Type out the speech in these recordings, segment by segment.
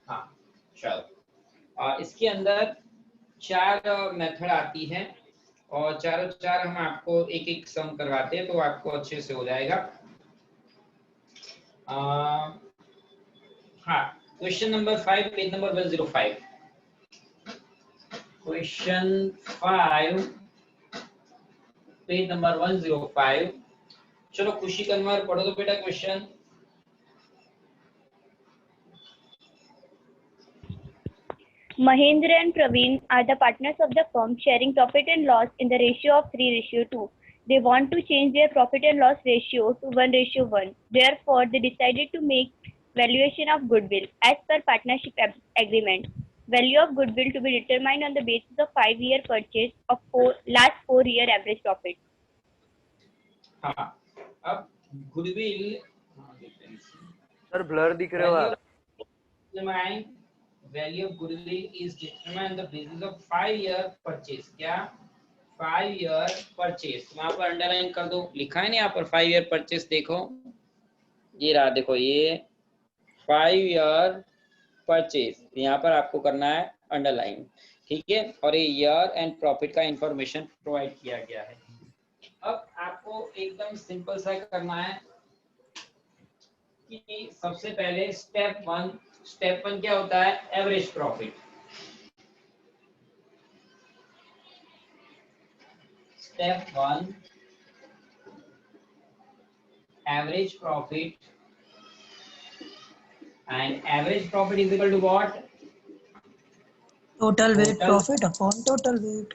हाँ चलो, इसके अंदर 4 मेथड आती है और चारों चार हम आपको एक एक सम करवाते हैं तो आपको अच्छे से हो जाएगा। हाँ, question number 5 page number 105। Question 5 page number 105। चलो खुशी कन्वर पढ़ो तो बेटा question. Mahendra and Praveen are the partners of the firm, sharing profit and loss in the ratio of 3:2. They want to change their profit and loss ratio to 1:1. Therefore, they decided to make valuation of goodwill as per partnership agreement. Value of goodwill to be determined on the basis of 5-year purchase of last 4-year average profit. हाँ, अब goodwill sir blur दिख रहा है। Value of goodwill is determined the basis of 5-year purchase. क्या 5-year purchase? वहां पर underline कर दो, लिखा है ना यहाँ पर 5-year परचेज। देखो ये रहा, देखो ये 5-year परचेज, यहाँ पर आपको करना है अंडरलाइन, ठीक है। और ये ईयर एंड प्रॉफिट का इंफॉर्मेशन प्रोवाइड किया गया है। अब आपको एकदम सिंपल सा करना है कि सबसे पहले स्टेप वन क्या होता है? Average profit. Step 1 average profit, and average profit is equal to what? Total weight profit upon total weight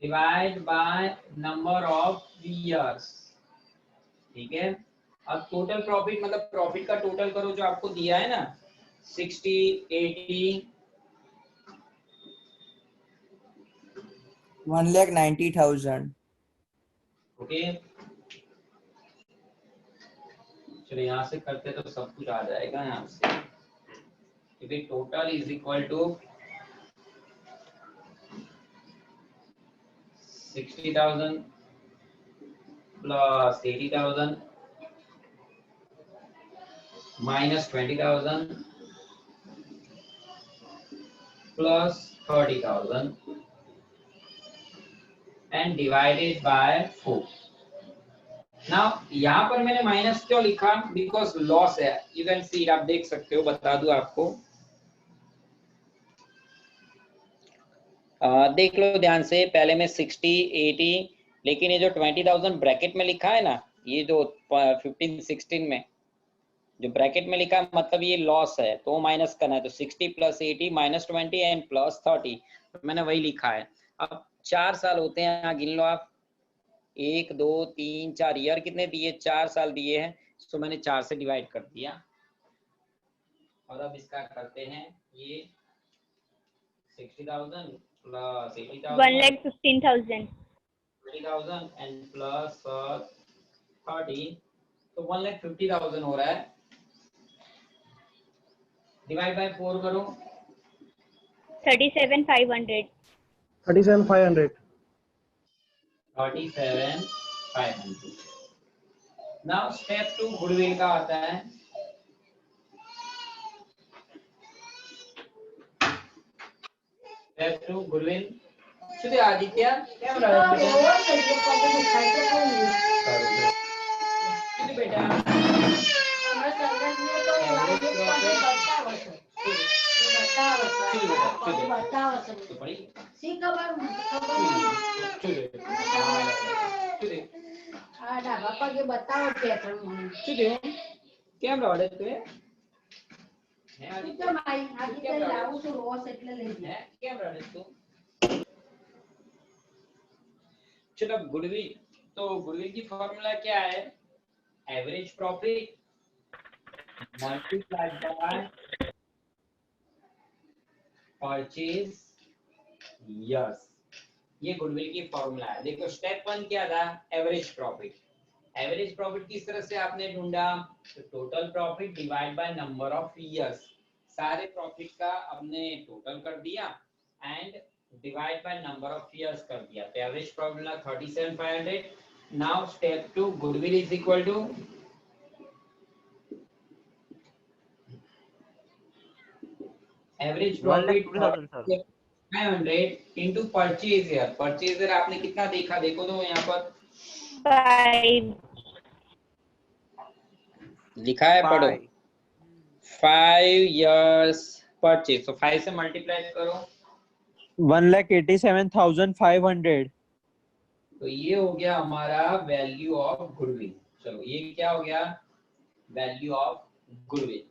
divide by number of years, ठीक है। अब टोटल प्रॉफिट मतलब प्रॉफिट का टोटल करो जो आपको दिया है ना, 60, 80, 1,90,000। ओके चलो यहाँ से करते तो सब कुछ आ जाएगा यहाँ से। क्योंकि total is equal to 60,000 plus 80,000 minus 20,000 plus 30,000 and divided by 4। Now यहाँ पर मैंने माइनस क्यों लिखा? बिकॉज लॉस है, यू कैन सी, आप देख सकते हो। बता दूं आपको, देख लो ध्यान से। पहले में 60, 80, लेकिन ये जो 20,000 ब्रैकेट में लिखा है ना, ये जो 15, 16 में जो ब्रैकेट में लिखा है, मतलब ये लॉस है, तो माइनस करना है। तो 60 प्लस 80 माइनस 20 एंड प्लस 30, तो मैंने वही लिखा है। अब 4 साल होते हैं, यहाँ गिन लो आप, 1, 2, 3, 4 ईयर कितने दिए? 4 साल दिए हैं, तो मैंने 4 से डिवाइड कर दिया। और अब इसका करते हैं, ये 60,000 प्लस 80,000 1,15,000 20,000 एंड प्लस 30, तो 1,50,000 हो रहा है। डिवाइड बाय 4 करो, 37,500 37,500 37,500। नाउ स्टेप 2 गुडविल का आता है। Step 2 goodwill. चलिए आदित्य कैमरा बेटा કેમ રડે તું? કેમ રડે તું? चलो गुडविल, तो गुडविल की फॉर्मूला क्या है? Average profit multiplied by purchase years, ये गुडविल की फॉर्मूला है। देखो स्टेप 1 क्या था? Average profit. एवरेज प्रॉफिट किस तरह से आपने ढूंढा? तो total profit divide by number of years, सारे प्रॉफिट का हमने टोटल कर दिया and divide by number of years कर दिया। तो average formula 37,500। Now step 2 goodwill is equal to average 1,50,000 profit sir. 500 into purchase year. Purchase year आपने कितना देखा, देखो तो यहाँ पर 5. लिखा है, पढ़ो। 5 years परचेज, तो 5 से मल्टीप्लाई करो 1,87,500। तो ये हो गया हमारा वैल्यू ऑफ गुडविल। चलो ये क्या हो गया, वैल्यू ऑफ गुडविल।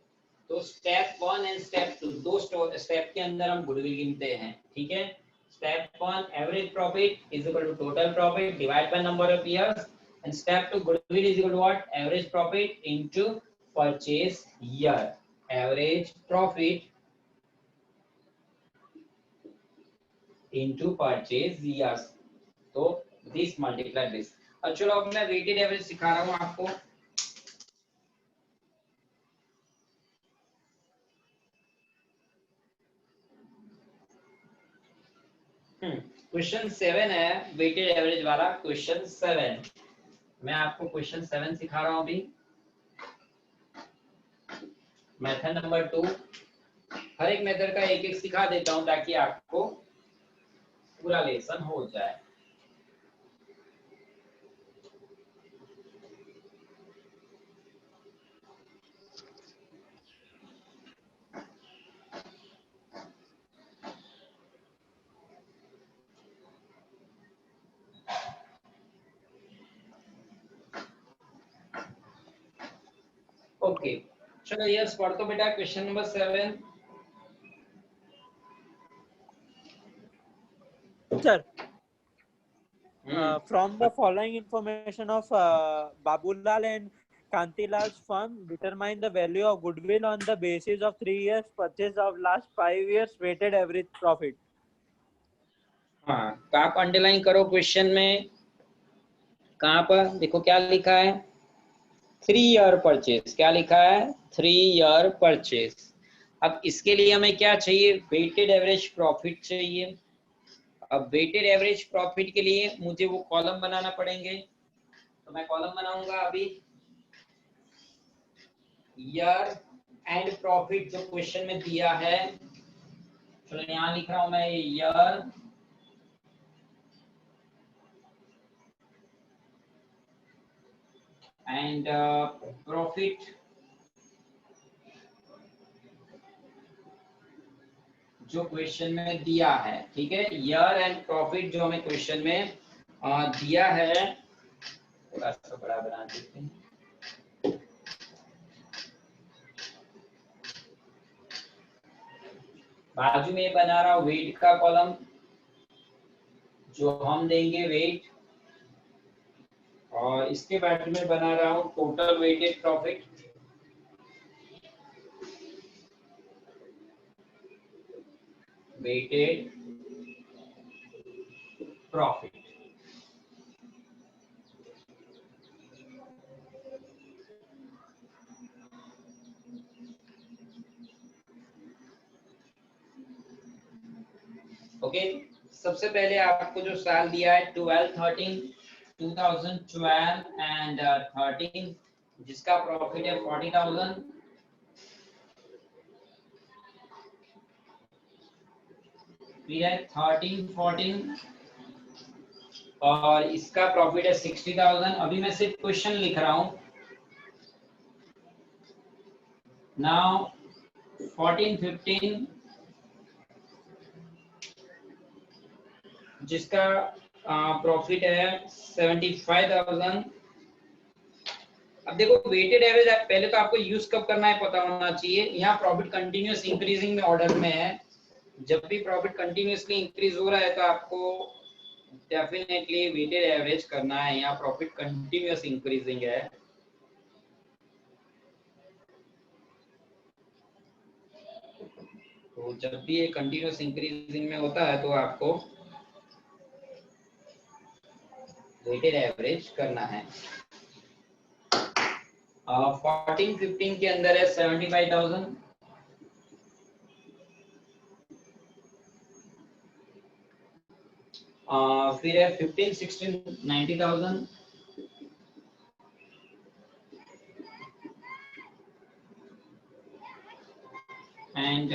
तो स्टेप 1 एंड स्टेप 2 दो स्टेप के अंदर हम गुडविल गिनते हैं, ठीक है। Step 1 average profit is equal to total profit divide by number of years, and step 2 goodwill is equal to what, average profit into purchase year. Average profit into purchase years, तो this multiply this. अब चलो अब मैं weighted average सिखा रहा हूं आपको। Question 7 है वेटेड एवरेज वाला, क्वेश्चन 7। मैं आपको क्वेश्चन 7 सिखा रहा हूं अभी। मेथड नंबर 2, हर एक मेथड का एक एक सिखा देता हूं ताकि आपको पूरा लेसन हो जाए। ओके चलो यस पढ़ तो बेटा question number 7। Sir, from the following information of Babulal and Kantilal's firm, determine the value of goodwill on the basis of 3 years purchase of last 5 years weighted average profit. हाँ तो आप underline करो question में, कहाँ पर देखो क्या लिखा है, 3 ईयर परचेज। क्या लिखा है, 3 ईयर परचेज। अब इसके लिए हमें क्या चाहिए, वेटेड एवरेज प्रॉफिट चाहिए। अब वेटेड एवरेज प्रॉफिट के लिए मुझे वो कॉलम बनाना पड़ेंगे, तो मैं कॉलम बनाऊंगा अभी। ईयर एंड प्रॉफिट जो क्वेश्चन में दिया है, चलो यहाँ लिख रहा हूं मैं ईयर एंड प्रॉफिट जो क्वेश्चन में दिया है, ठीक है। ईयर एंड प्रॉफिट जो हमें क्वेश्चन में दिया है, थोड़ा सा बड़ा बना देते हैं। बाजू में बना रहा हूं वेट का कॉलम, जो हम देंगे वेट, और इसके बाद में बना रहा हूं total weighted profit. Weighted profit, okay. सबसे पहले आपको जो साल दिया है 2012 एंड 13, जिसका प्रॉफिट है 40,000। फिर है 13, 14 और इसका प्रॉफिट है 60,000। अभी मैं सिर्फ क्वेश्चन लिख रहा हूं। नाउ 14, 15 जिसका प्रॉफिट है 75,000। अब देखो वेटेड एवरेज पहले तो आपको यूज कब करना है पता होना चाहिए। यहाँ प्रॉफिट कंटिन्यूअस इंक्रीजिंग में ऑर्डर में है, जब भी प्रॉफिट कंटिन्यूअसली इंक्रीज हो रहा है तो आपको डेफिनेटली वेटेड एवरेज करना है। यहाँ प्रॉफिट कंटिन्यूअस इंक्रीजिंग है, तो जब भी ये कंटिन्यूअस इंक्रीजिंग में होता है तो आपको वेटेड एवरेज करना है। 14, 15 के अंदर है 75,000। फिर है 15, 16 90,000। एंड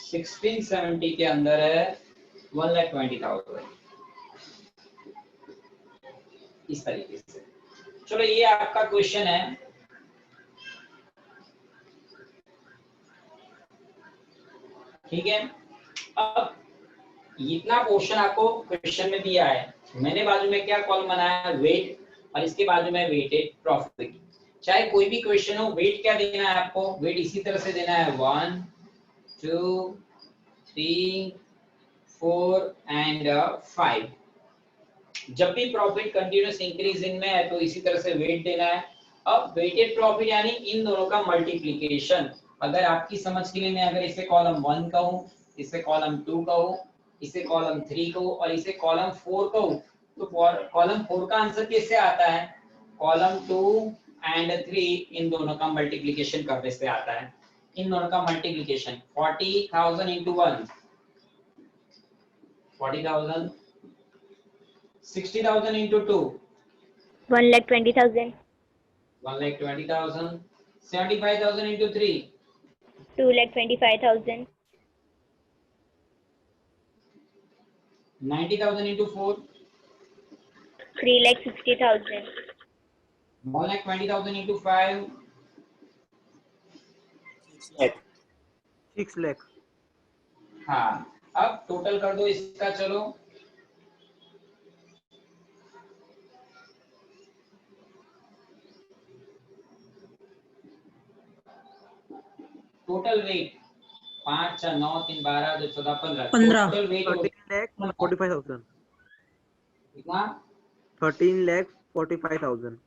1670 के अंदर है 1,20,000, इस तरीके से। चलो ये आपका क्वेश्चन है। ठीक है, अब इतना पोर्शन आपको क्वेश्चन में दिया है, मैंने बाजू में क्या कॉलम बनाया, वेट, और इसके बाजू में वेटेड प्रॉफिट। चाहे कोई भी क्वेश्चन हो, वेट क्या देना है आपको, वेट इसी तरह से देना है 1 2 3 4 एंड 5। जब भी प्रॉफिट कंटिन्यूअस इंक्रीज इन में है तो इसी तरह से वेट देना है। अब वेटेड प्रॉफिट यानी इन दोनों का मल्टीप्लिकेशन। अगर आपकी समझ के लिए मैं अगर इसे कॉलम 1 कहूं, इसे कॉलम 2 कहूं, इसे कॉलम 3 कहूं और इसे कॉलम 4 कहूं, तो कॉलम 4 का आंसर कैसे आता है, कॉलम 2 एंड 3 इन दोनों का मल्टीप्लिकेशन करने से आता है। इन दोनों का multiplication 40,000 into 1 40,000, 60,000 into 2 1,20,000. 1,20,000, 75,000 into 3 2,25,000. 90,000 into 4 3,60,000. 1,20,000 into 5 6 lakh. हाँ, अब टोटल कर दो इसका। चलो टोटल वेट 5 4 9 3 12 2 14 15 टोटल वेट 13,45,000. कितना, 13,45,000.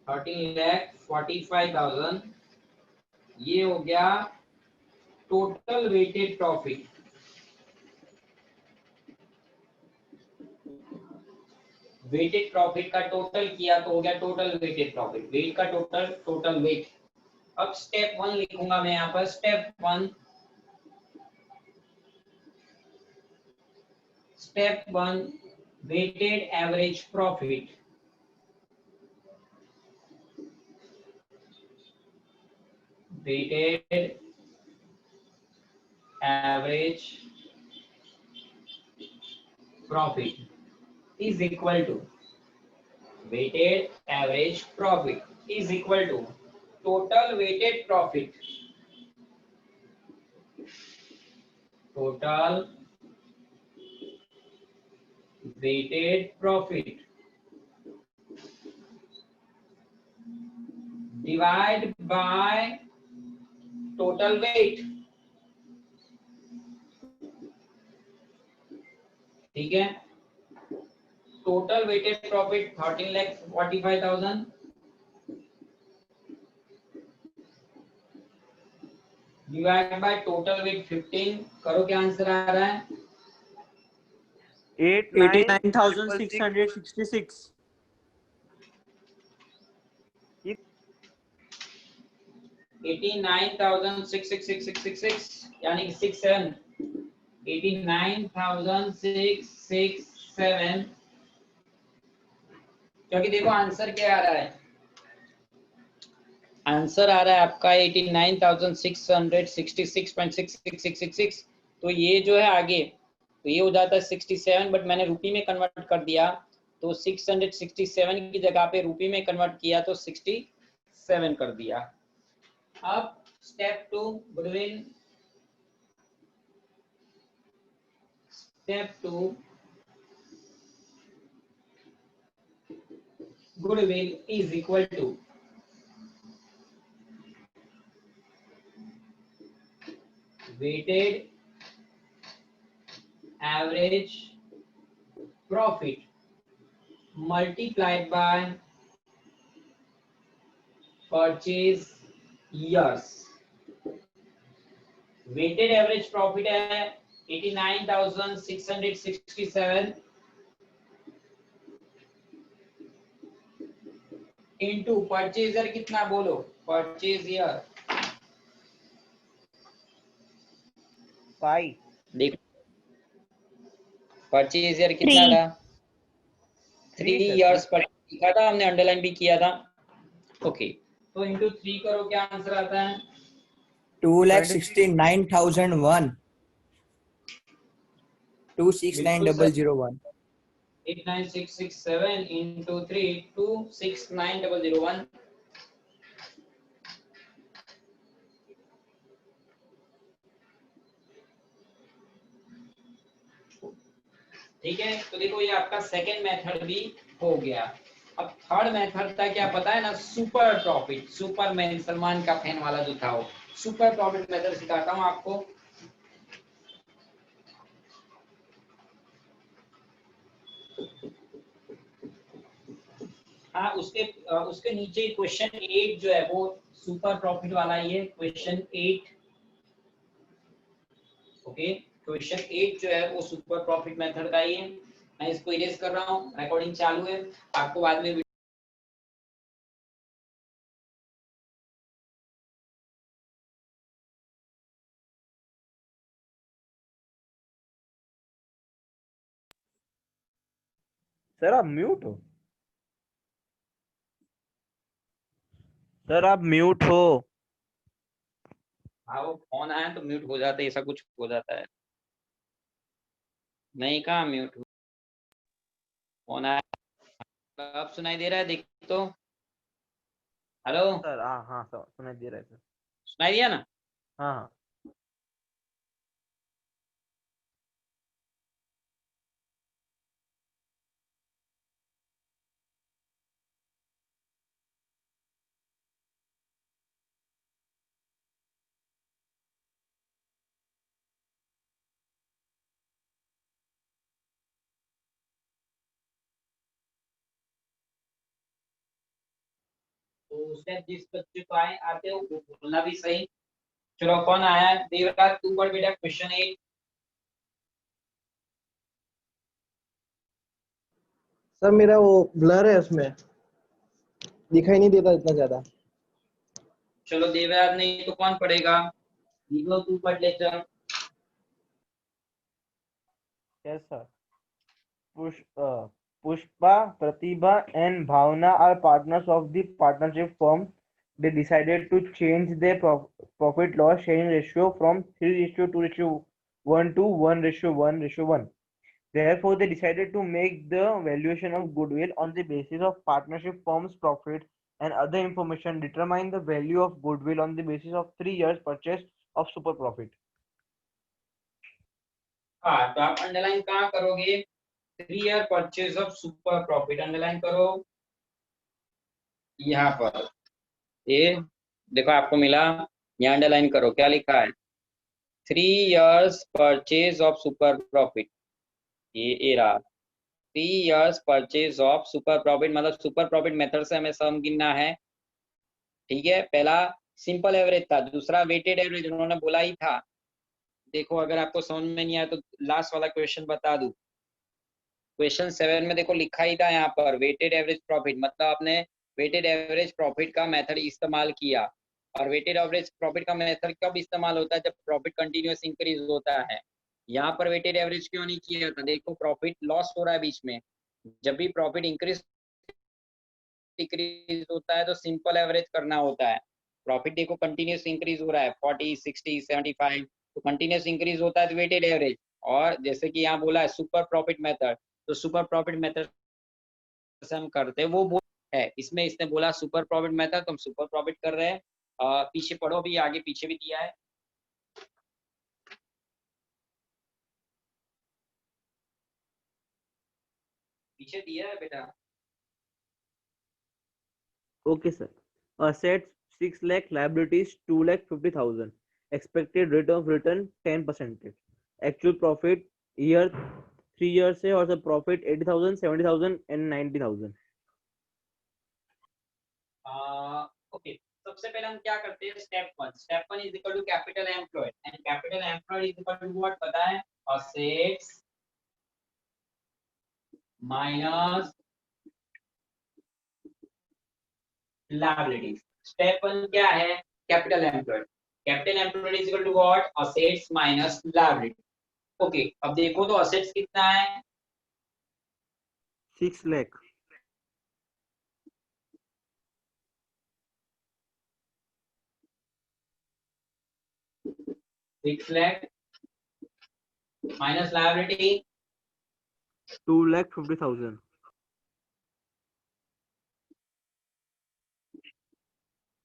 13,45,000। ये हो गया total weighted profit. Weighted profit का टोटल किया तो हो गया टोटल वेटेड प्रॉफिट, वेट का टोटल, टोटल वेट। अब स्टेप 1 लिखूंगा मैं यहाँ पर, step 1 weighted average profit. Weighted average profit is equal to weighted average profit is equal to total weighted profit, total weighted profit divide by total weight। ठीक है, total weighted profit 13,45,000 divide by total weight 15। करो क्या answer आ रहा है, 89,666. 89,666 यानी कि 67, 89,667। क्योंकि देखो आंसर क्या आ रहा है, आंसर आ रहा है आपका 89,666.666666। तो ये जो है आगे, तो ये हो जाता है 67, बट मैंने रुपी में कन्वर्ट कर दिया, तो 667 की जगह पे रुपी में कन्वर्ट किया तो 67 कर दिया। अब step 2 goodwill. Step 2 goodwill is equal to weighted average profit multiplied by purchase years। weighted average profit है 89,667 इनटू परचेज ईयर कितना बोलो, परचेज ईयर 5. देखो परचेज ईयर कितना था, 3 इयर्स पर लिखा था हमने, अंडरलाइन भी किया था। ओके, तो इनटू 3 करो क्या आंसर आता है, 2,69,001. 269001. 89667 into 3 269001. ठीक है, तो देखो ये आपका सेकेंड मेथड भी हो गया। अब थर्ड मेथड था, क्या पता है ना, सुपर प्रॉफिट। सुपरमैन सलमान का फैन वाला जो था वो सुपर प्रॉफिट मेथड सिखाता हूँ आपको। हाँ, उसके नीचे क्वेश्चन 8 जो है वो सुपर प्रॉफिट वाला ही है, क्वेश्चन 8। ओके, क्वेश्चन 8 जो है वो सुपर प्रॉफिट मेथड का ही है। मैं इसको इरेज कर रहा हूँ, रिकॉर्डिंग चालू है, आपको बाद में सर आप म्यूट हो। सर आप म्यूट हो। हाँ, वो फोन आया तो म्यूट हो जाता है, ऐसा कुछ हो जाता है। नहीं, कहाँ म्यूट, फोन आया। अब सुनाई दे रहा है, देख तो। हेलो, सर हाँ हाँ सर सुनाई दे रहा है सर। सुनाई दिया ना? हाँ हाँ तो स्टेप जिस बच्चे को आते हो वो बोलना भी सही। चलो, कौन आया है? देवराज, तू पढ़ बेटा क्वेश्चन 8। सर मेरा वो ब्लर है, उसमें दिखाई नहीं देता इतना ज्यादा। चलो देवराज नहीं तो कौन पढ़ेगा? दीपक, तू पढ़ ले चल। Yes sir. Pushpa, Pratibha, and Bhavna are partners of the partnership firm. They decided to change their profit loss sharing ratio from 3:2:1 to 1:1:1. Therefore, they decided to make the valuation of goodwill on the basis of partnership firm's profit and other information. Determine the value of goodwill on the basis of 3 years purchase of super profit. हाँ, तो आप underline कहाँ करोगे? 3 year purchase of super profit underline करो यहाँ पर। ये देखो आपको मिला, यहाँ अंडरलाइन करो, क्या लिखा है? 3 years purchase of super profit. ये रहा 3 years purchase of super profit, मतलब सुपर प्रॉफिट मेथड से हमें सम गिनना है। ठीक है, पहला सिंपल एवरेज था, दूसरा वेटेड एवरेज उन्होंने बोला ही था। देखो अगर आपको समझ में नहीं आया तो लास्ट वाला क्वेश्चन बता दूं। क्वेश्चन 7 में देखो लिखा ही था यहाँ पर वेटेड एवरेज प्रॉफिट, मतलब आपने वेटेड एवरेज प्रॉफिट का मेथड इस्तेमाल किया। और वेटेड एवरेज प्रॉफिट का मेथड कब इस्तेमाल होता है? जब प्रॉफिट कंटिन्यूअस इंक्रीज होता है। यहाँ पर वेटेड एवरेज क्यों नहीं किया था? देखो प्रॉफिट लॉस हो रहा है बीच में, जब भी प्रॉफिट इंक्रीज डिक्रीज होता है तो सिंपल एवरेज करना होता है। प्रॉफिट देखो कंटिन्यूअस इंक्रीज हो रहा है 40, 60, 75, तो कंटिन्यूअस इंक्रीज होता है तो वेटेड एवरेज। और जैसे कि यहाँ बोला है सुपर प्रॉफिट मेथड, तो सुपर प्रॉफिट मेथड से हम करते हैं वो है। इसमें इसने बोला सुपर प्रॉफिट मेथड, तो हम सुपर प्रॉफिट कर रहे हैं। पीछे पढ़ो भी, आगे पीछे भी दिया है, पीछे दिया है बेटा। Okay, sir. Assets 6 lakh, liabilities 2,50,000. Expected rate of return 10%. Actual profit year 3 years से और सब profit 80,000, 70,000 and 90,000. ओके, सबसे पहले हम क्या करते हैं? Step one is equal to capital employed, and capital employed is equal to what पता है? Assets minus liabilities. Step one क्या है? Capital employed. Capital employed is equal to what? Assets minus liability. Okay, अब देखो तो assets कितना है? 6 lakh. 6 lakh minus liability 2,50,000.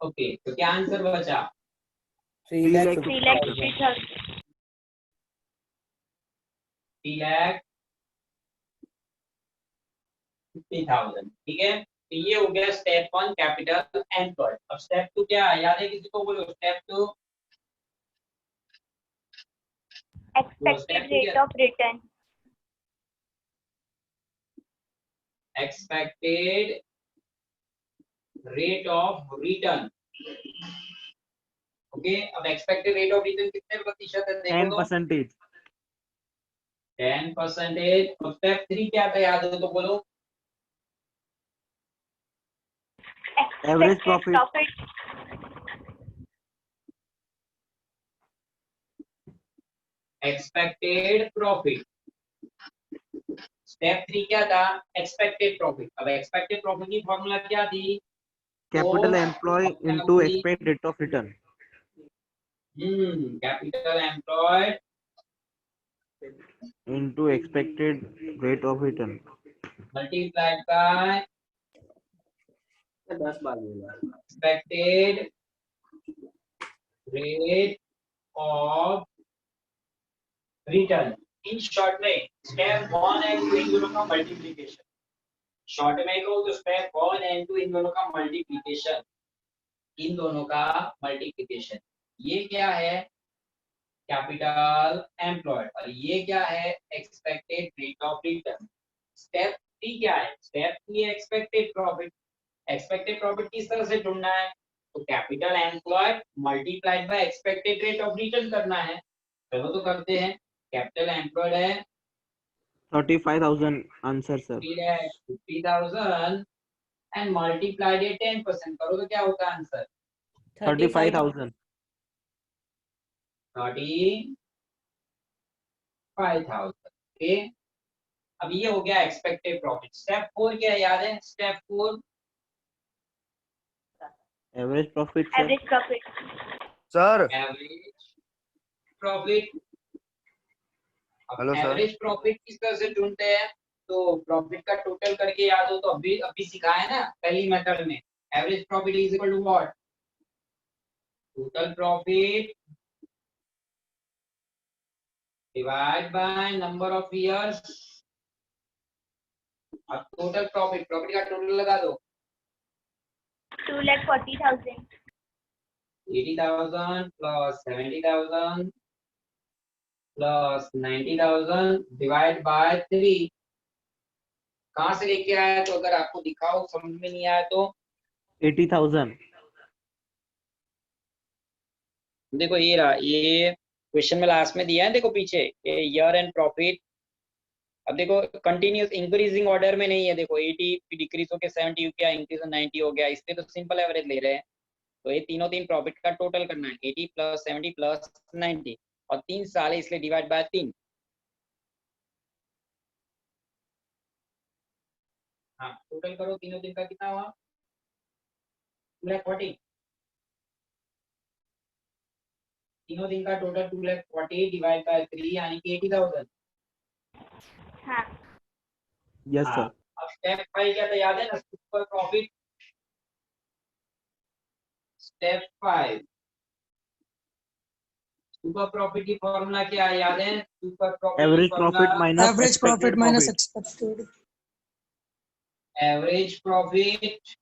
Okay, तो क्या आंसर बचा? 3,50,000. 3,50,000. 3,50,000, ठीक है। तो ये हो गया स्टेप 1 कैपिटल एम्प्लॉयड। अब स्टेप 2 क्या है, याद है किसी को? बोलो step 2। Expected rate of return. Expected rate of return. Okay, अब एक्सपेक्टेड रेट ऑफ रिटर्न कितने प्रतिशत है देखो तो। 10%. 10%। और स्टेप 3 क्या था, याद हो तो बोलो। Average Expected profit. Expected profit. Step 3 क्या था? Expected profit. अब एक्सपेक्टेड प्रॉफिट की फॉर्मूला क्या थी? Capital employed into expected rate of return. Capital employed Into expected rate of return. Multiplied by expected rate of return. In short में step 1 and 2 इन दोनों का multiplication. Short में कहूं तो स्टेप 1 एंड 2 इन दोनों का मल्टीप्लिकेशन। इन दोनों का मल्टीप्लिकेशन। ये क्या है? Capital employed. और ये क्या है? Expected rate of return. Step 3 क्या है? Step 3 expected profit. Expected profit किस तरह से ढूंढना है? तो capital employed multiplied by expected rate of return करना है। चलो तो करते हैं। कैपिटल एम्प्लॉयड है 35,000 आंसर सर. 50,000 and multiplied 10%। करो तो क्या होता है आंसर? 35,000. 35,000। ओके, अब ये हो गया एक्सपेक्टेड प्रॉफिट। स्टेप 4 क्या है, याद है? Step 4 Average profit sir. Average profit. Sir average profit. Hello sir. Average profit किस तरह से ढूंढते हैं? तो प्रॉफिट का टोटल करके, याद हो तो अभी सिखाया ना पहली मेथड में। Average profit is equal to what? Total profit divide by number of years. अब टोटल प्रॉफिट का टोटल लगा दो। 2,40,000. 80,000 प्लस 70,000 प्लस 90,000 डिवाइड बाय 3। कहां से लेके आया? तो अगर आपको दिखाओ समझ में नहीं आया तो 80,000. देखो ये रहा, ये क्वेश्चन में लास्ट में दिया है, देखो पीछे ईयर एंड प्रॉफिट। अब देखो कंटिन्यूस इंक्रीजिंग ऑर्डर में नहीं है। देखो 80 डिक्रीज हो गया, 70 हो गया, इंक्रीज 90 हो गया। इसलिए तो सिंपल एवरेज ले रहे हैं। तो ये तीन प्रॉफिट का टोटल करना है, 80 प्लस 70 प्लस 90। और 3 साल है इसलिए डिवाइड बाय 3। हाँ, टोटल करो तीनों दिन का कितना हुआ? 2,40,000। तीनों दिन का टोटल 2,40,000 डिवाइड बाय 3 यानी कि 80,000। हाँ. Yes हाँ, sir. अब स्टेप 5 क्या था, याद है ना? Super profit. Step 5 super profit की फॉर्मूला क्या है, याद है? सुपर प्रॉफिट की Average formula profit minus Average profit expected minus profit. expected. Average profit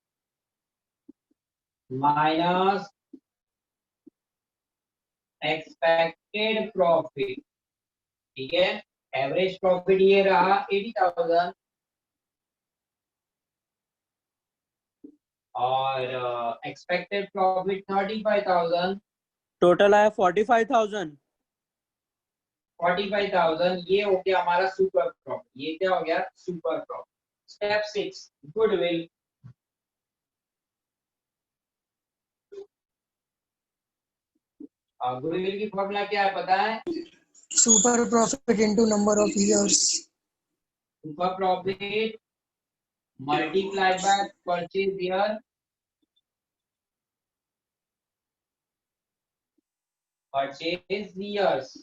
minus expected profit. ठीक है, एवरेज प्रॉफिट ये रहा 80,000 और एक्सपेक्टेड प्रॉफिट 35,000। टोटल आया 45,000. 45,000 ये हो गया हमारा सुपर प्रॉफिट। ये क्या हो गया? Super profit. Step 6 goodwill. Goodwill की फॉर्मूला क्या है पता है? Super profit into number of years. Super profit multiplied by purchase year purchase years.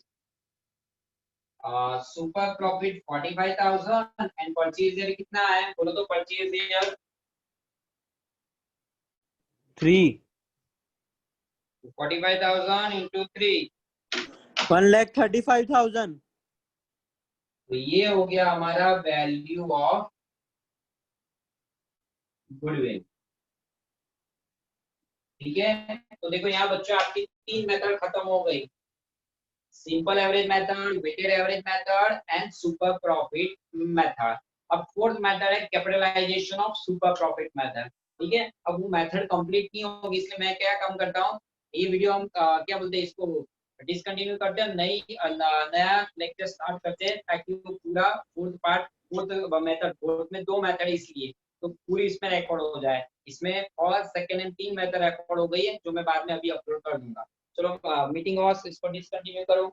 Super profit 45,000 and purchase year कितना है, बोलो तो परचेज ईयर 3 45,000 into 3, 1,35,000. तो ये हो गया हमारा वैल्यू ऑफ गुडविल। ठीक है, तो देखो यहाँ बच्चों आपकी 3 मेथड खत्म हो गई, simple average method, weighted average method and super profit method. अब फोर्थ मेथड है capitalisation of super profit method. ठीक है, अब वो मेथड कंप्लीट नहीं होगी, इसलिए मैं क्या काम करता हूँ, ये वीडियो हम क्या बोलते हैं इसको डिसकंटिन्यू करते हैं, नया लेक्चर स्टार्ट करते हैं, ताकि वो पूरा fourth part, fourth method, fourth में 2 मेथड इसलिए, तो पूरी इसमें रिकॉर्ड हो जाए। इसमें first, second and 3 method record हो गई है, जो मैं बाद में अभी अपलोड कर दूंगा। चलो मीटिंग और इसको डिसकंटिन्यू करो।